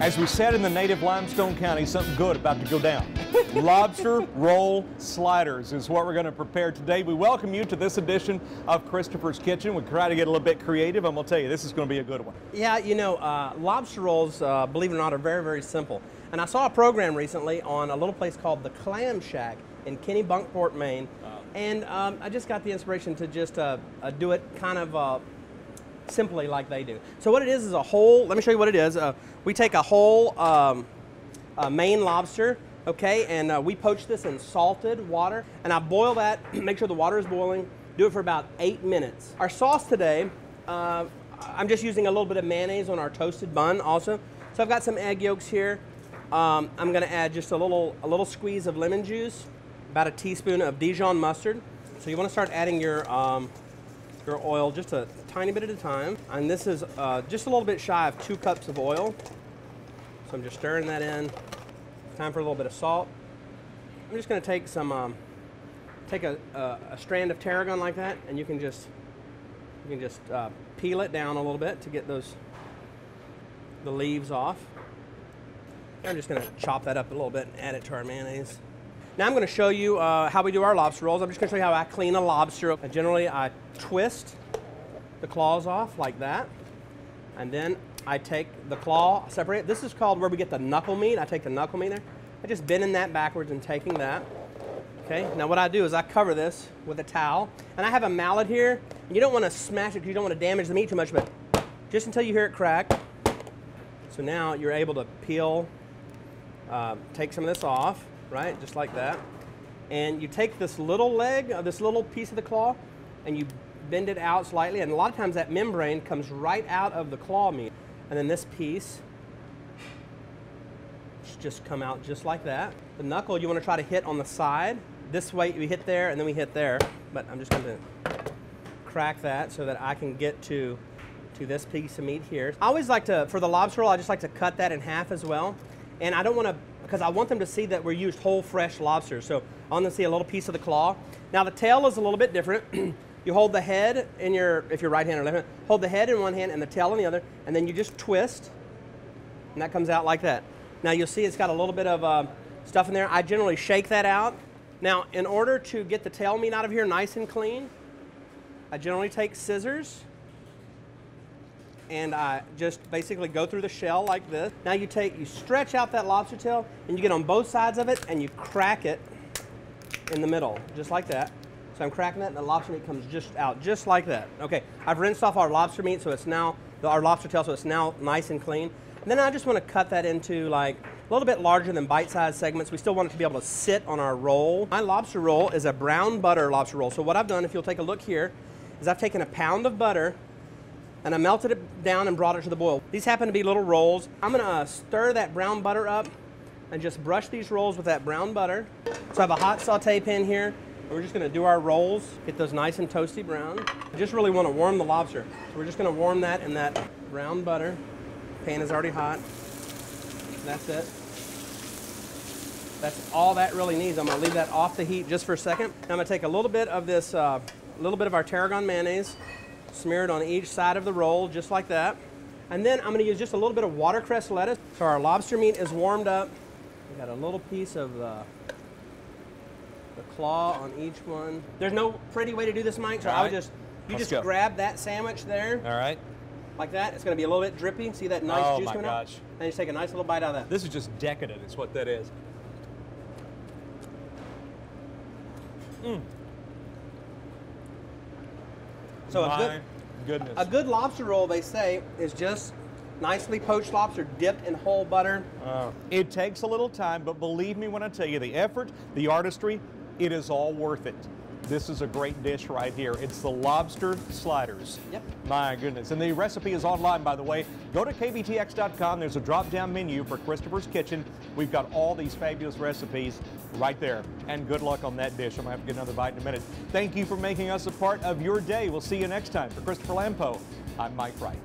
As we said in the native limestone county, something good about to go down. Lobster roll sliders is what we're going to prepare today. We welcome you to this edition of Christopher's Kitchen. We try to get a little bit creative. I'm going to tell you, this is going to be a good one. Yeah, you know, lobster rolls, believe it or not, are very, very simple. And I saw a program recently on a little place called the Clam Shack in Kennebunkport, Maine. And I just got the inspiration to just do it kind of simply like they do. So what it is a whole, let me show you what it is. We take a whole Maine lobster, okay, and we poach this in salted water, and I boil that, make sure the water is boiling, do it for about 8 minutes. Our sauce today, I'm just using a little bit of mayonnaise on our toasted bun also. So I've got some egg yolks here. I'm gonna add just a little squeeze of lemon juice, about a teaspoon of Dijon mustard. So you wanna start adding your oil just a tiny bit at a time. And this is just a little bit shy of 2 cups of oil. So I'm just stirring that in. Time for a little bit of salt. I'm just gonna take some, take a strand of tarragon like that, and you can just peel it down a little bit to get the leaves off. I'm just gonna chop that up a little bit and add it to our mayonnaise. Now I'm gonna show you how we do our lobster rolls. I'm just gonna show you how I clean a lobster. Generally, I twist the claws off like that, and then I take the claw, separate it. This is called where we get the knuckle meat. I take the knuckle meat there. I just bending that backwards and taking that. Okay, now what I do is I cover this with a towel, and I have a mallet here. You don't wanna smash it because you don't wanna damage the meat too much, but just until you hear it crack. So now you're able to peel, take some of this off, right, just like that. And you take this little leg, this little piece of the claw, and you bend it out slightly, and a lot of times that membrane comes right out of the claw meat. And then this piece just come out just like that. The knuckle you want to try to hit on the side. This way we hit there and then we hit there, but I'm just going to crack that so that I can get to this piece of meat here. I always like to, for the lobster roll, I just like to cut that in half as well. And I don't want to, because I want them to see that we're used whole fresh lobster. So I want them to see a little piece of the claw. Now the tail is a little bit different. You hold the head in your, if you're right hand or left hand, hold the head in one hand and the tail in the other, and then you just twist, and that comes out like that. Now you'll see it's got a little bit of stuff in there. I generally shake that out. Now in order to get the tail meat out of here nice and clean, I generally take scissors, and I just basically go through the shell like this. Now you stretch out that lobster tail, and you get on both sides of it, and you crack it in the middle, just like that. So I'm cracking that, and the lobster meat comes just out, just like that. Okay, I've rinsed off our lobster meat, so it's now, our lobster tail, so it's now nice and clean. And then I just want to cut that into like a little bit larger than bite-sized segments. We still want it to be able to sit on our roll. My lobster roll is a brown butter lobster roll. So what I've done, if you'll take a look here, is I've taken a pound of butter, and I melted it down and brought it to the boil. These happen to be little rolls. I'm gonna stir that brown butter up and just brush these rolls with that brown butter. So I have a hot saute pan here. We're just gonna do our rolls, get those nice and toasty brown. I just really wanna warm the lobster. So we're just gonna warm that in that brown butter. Pan is already hot. That's it. That's all that really needs. I'm gonna leave that off the heat just for a second. Now I'm gonna take a little bit of this, a little bit of our tarragon mayonnaise, smear it on each side of the roll, just like that. And then I'm gonna use just a little bit of watercress lettuce. So our lobster meat is warmed up. We got a little piece of the claw on each one. There's no pretty way to do this, Mike, so I would just, grab that sandwich there. All right. Like that. It's gonna be a little bit drippy. See that nice juice coming out? And you just take a nice little bite out of that. This is just decadent, is what that is. So goodness. A good lobster roll, they say, is just nicely poached lobster dipped in whole butter. It takes a little time, but believe me when I tell you, the effort, the artistry, it is all worth it. This is a great dish right here. It's the lobster sliders. Yep. My goodness. And the recipe is online, by the way. Go to kbtx.com. There's a drop-down menu for Christopher's Kitchen. We've got all these fabulous recipes right there. And good luck on that dish. I'm going to have to get another bite in a minute. Thank you for making us a part of your day. We'll see you next time. For Christopher Lampo, I'm Mike Wright.